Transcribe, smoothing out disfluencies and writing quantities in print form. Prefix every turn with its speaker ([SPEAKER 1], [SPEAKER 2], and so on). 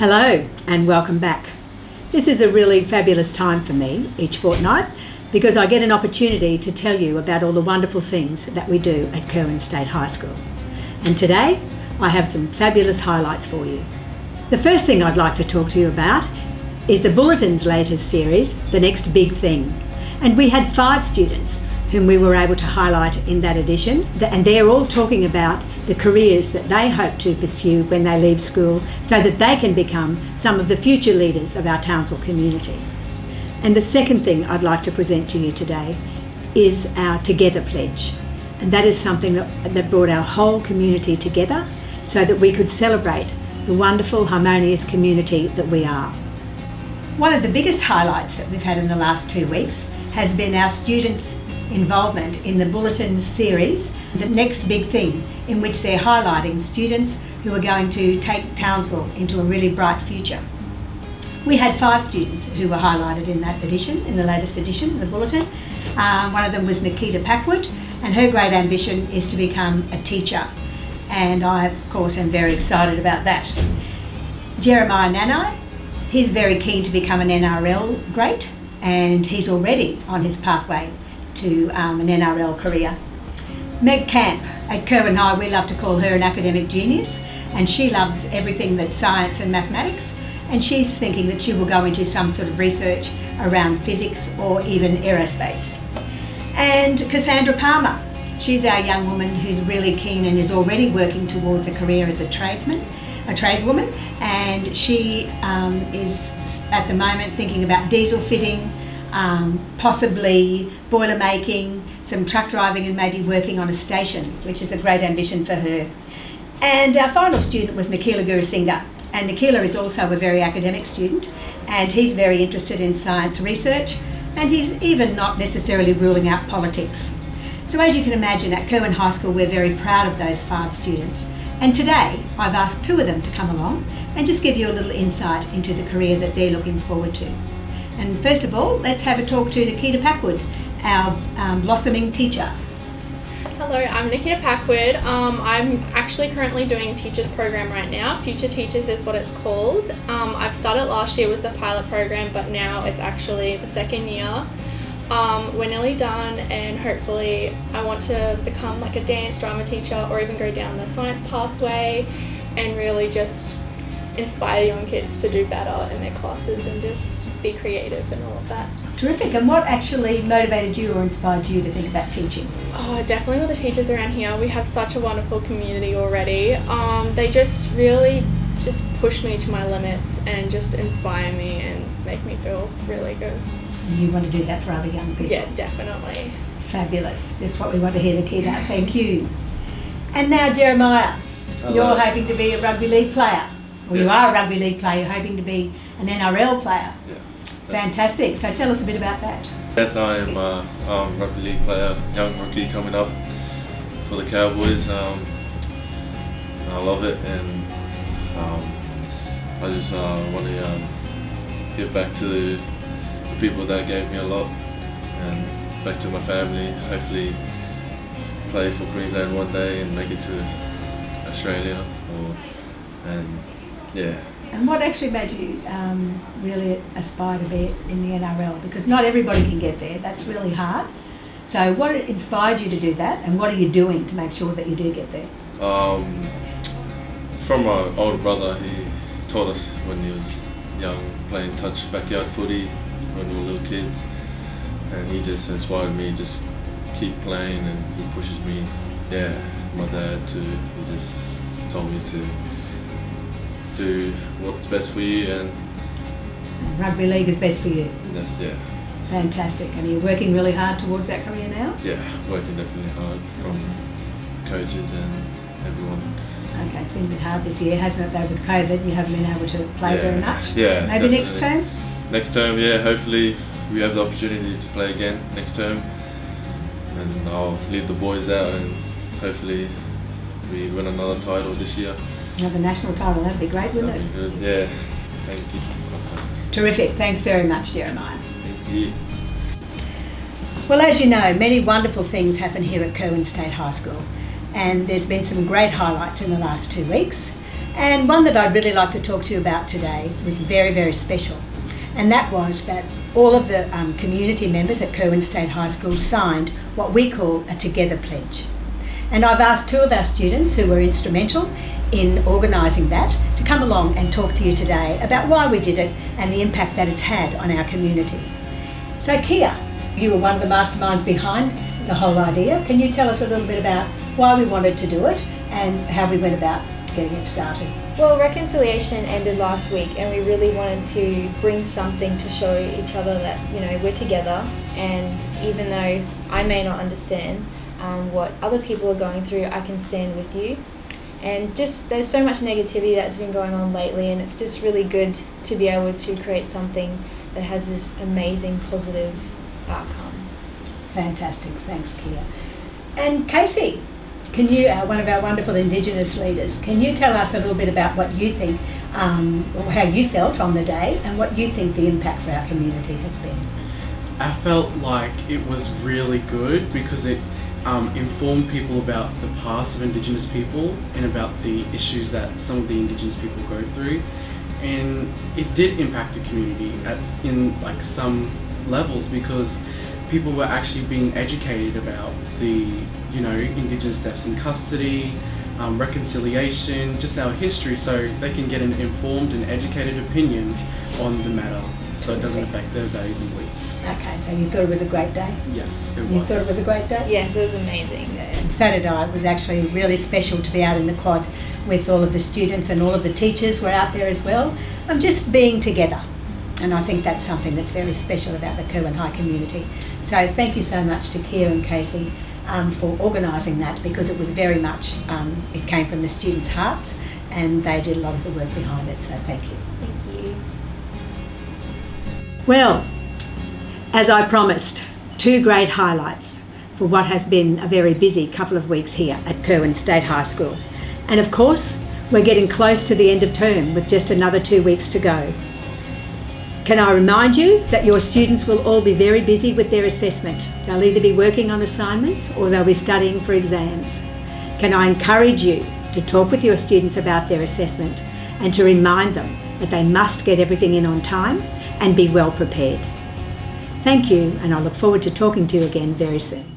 [SPEAKER 1] Hello and welcome back. This is a really fabulous time for me each fortnight because I get an opportunity to tell you about all the wonderful things that we do at Curwen State High School. And today I have some fabulous highlights for you. The first thing I'd like to talk to you about is the Bulletin's latest series, The Next Big Thing. And we had 5 students whom we were able to highlight in that edition, and they're all talking about the careers that they hope to pursue when they leave school so that they can become some of the future leaders of our Townsville community. And the second thing I'd like to present to you today is our Together Pledge. And that is something that brought our whole community together so that we could celebrate the wonderful, harmonious community that we are. One of the biggest highlights that we've had in the last 2 weeks has been our students' involvement in the Bulletin's series, The Next Big Thing, in which they're highlighting students who are going to take Townsville into a really bright future. We had 5 students who were highlighted in that edition, in the latest edition of the Bulletin. One of them was Nikita Packwood, and her great ambition is to become a teacher. And I, of course, am very excited about that. Jeremiah Nanai, he's very keen to become an NRL great, and he's already on his pathway to an NRL career. Meg Camp at Curwen High, we love to call her an academic genius, and she loves everything that's science and mathematics, and she's thinking that she will go into some sort of research around physics or even aerospace. And Cassandra Palmer, she's our young woman who's really keen and is already working towards a career as a tradeswoman, and she is at the moment thinking about diesel fitting, possibly boiler making, some truck driving, and maybe working on a station, which is a great ambition for her. And our final student was Nikila Gurusingha, and Nikila is also a very academic student, and he's very interested in science research, and he's even not necessarily ruling out politics. So as you can imagine, at Curwen High School we're very proud of those 5 students, and today I've asked 2 of them to come along and just give you a little insight into the career that they're looking forward to. And first of all, let's have a talk to Nikita Packwood, our blossoming teacher.
[SPEAKER 2] Hello, I'm Nikita Packwood. I'm actually currently doing a teachers program right now. Future Teachers is what it's called. I've started last year with the pilot program, but now it's actually the 2nd year. We're nearly done, and hopefully I want to become like a dance drama teacher or even go down the science pathway and really just inspire young kids to do better in their classes and just be creative and all of that.
[SPEAKER 1] Terrific. And what actually motivated you or inspired you to think about teaching?
[SPEAKER 2] Oh, definitely all the teachers around here. We have such a wonderful community already. They just really just push me to my limits and just inspire me and make me feel really good.
[SPEAKER 1] You want to do that for other young people?
[SPEAKER 2] Yeah, definitely.
[SPEAKER 1] Fabulous. Just what we want to hear, Nikita. Thank you. And now, Jeremiah,
[SPEAKER 3] Hello.
[SPEAKER 1] You're hoping to be a rugby league player. Well,
[SPEAKER 3] Yeah.
[SPEAKER 1] You are a rugby league player, hoping to be an NRL player.
[SPEAKER 3] Yeah.
[SPEAKER 1] Fantastic. So tell us a bit about that.
[SPEAKER 3] Yes, I am a rugby league player, young rookie coming up for the Cowboys. I love it, and I just want to give back to the people that gave me a lot, and back to my family. Hopefully, play for Queensland one day and make it to Australia, yeah.
[SPEAKER 1] And what actually made you really aspire to be in the NRL? Because not everybody can get there. That's really hard. So what inspired you to do that, and what are you doing to make sure that you do get there?
[SPEAKER 3] From my older brother, he taught us when he was young, playing touch backyard footy when we were little kids, and he just inspired me just keep playing, and he pushes me. Yeah, my dad too, he just told me to do what's best for you, and
[SPEAKER 1] Rugby league is best for you.
[SPEAKER 3] that's, yeah.
[SPEAKER 1] Fantastic. And are you working really hard towards that career now?
[SPEAKER 3] Yeah, working definitely hard from coaches and everyone.
[SPEAKER 1] Okay, it's been a bit hard this year, hasn't it, though, with COVID? You haven't been able to play
[SPEAKER 3] Yeah.
[SPEAKER 1] very much?
[SPEAKER 3] Yeah,
[SPEAKER 1] Maybe next term?
[SPEAKER 3] definitely. Next term, yeah, hopefully we have the opportunity to play again next term, and I'll lead the boys out, and hopefully we win another title this year.
[SPEAKER 1] Another national title, that'd be great, wouldn't
[SPEAKER 3] That'd
[SPEAKER 1] it?
[SPEAKER 3] be good. Yeah, thank you.
[SPEAKER 1] Terrific. Thanks very much, Jeremiah.
[SPEAKER 3] Thank you.
[SPEAKER 1] Well, as you know, many wonderful things happen here at Curwen State High School, and there's been some great highlights in the last 2 weeks. And one that I'd really like to talk to you about today was very, very special. And that was that all of the community members at Curwen State High School signed what we call a Together Pledge. And I've asked two of our students who were instrumental in organising that to come along and talk to you today about why we did it and the impact that it's had on our community. So Kia, you were one of the masterminds behind the whole idea. Can you tell us a little bit about why we wanted to do it and how we went about getting it started?
[SPEAKER 4] Well, reconciliation ended last week, and we really wanted to bring something to show each other that, we're together, and even though I may not understand what other people are going through, I can stand with you. And just there's so much negativity that's been going on lately, and it's just really good to be able to create something that has this amazing positive outcome.
[SPEAKER 1] Fantastic, thanks Kia. And Casey, can you, one of our wonderful Indigenous leaders, can you tell us a little bit about what you think, or how you felt on the day, and what you think the impact for our community has been?
[SPEAKER 5] I felt like it was really good because it informed people about the past of Indigenous people and about the issues that some of the Indigenous people go through, and it did impact the community in some levels because people were actually being educated about the Indigenous deaths in custody, reconciliation, just our history, so they can get an informed and educated opinion on the matter, so it doesn't affect their values and beliefs.
[SPEAKER 1] Okay, so you thought it was a great day?
[SPEAKER 5] Yes, it was.
[SPEAKER 1] You thought it was a great day?
[SPEAKER 4] Yes, it was amazing.
[SPEAKER 1] Yeah, and so did I. It was actually really special to be out in the quad with all of the students, and all of the teachers were out there as well. Just being together. And I think that's something that's very special about the Curwen High community. So thank you so much to Kia and Casey for organising that, because it was very much, it came from the students' hearts, and they did a lot of the work behind it, so thank you.
[SPEAKER 4] Thank you.
[SPEAKER 1] Well, as I promised, two great highlights for what has been a very busy couple of weeks here at Curwen State High School. And of course, we're getting close to the end of term with just another 2 weeks to go. Can I remind you that your students will all be very busy with their assessment. They'll either be working on assignments or they'll be studying for exams. Can I encourage you to talk with your students about their assessment and to remind them that they must get everything in on time and be well prepared. Thank you, and I look forward to talking to you again very soon.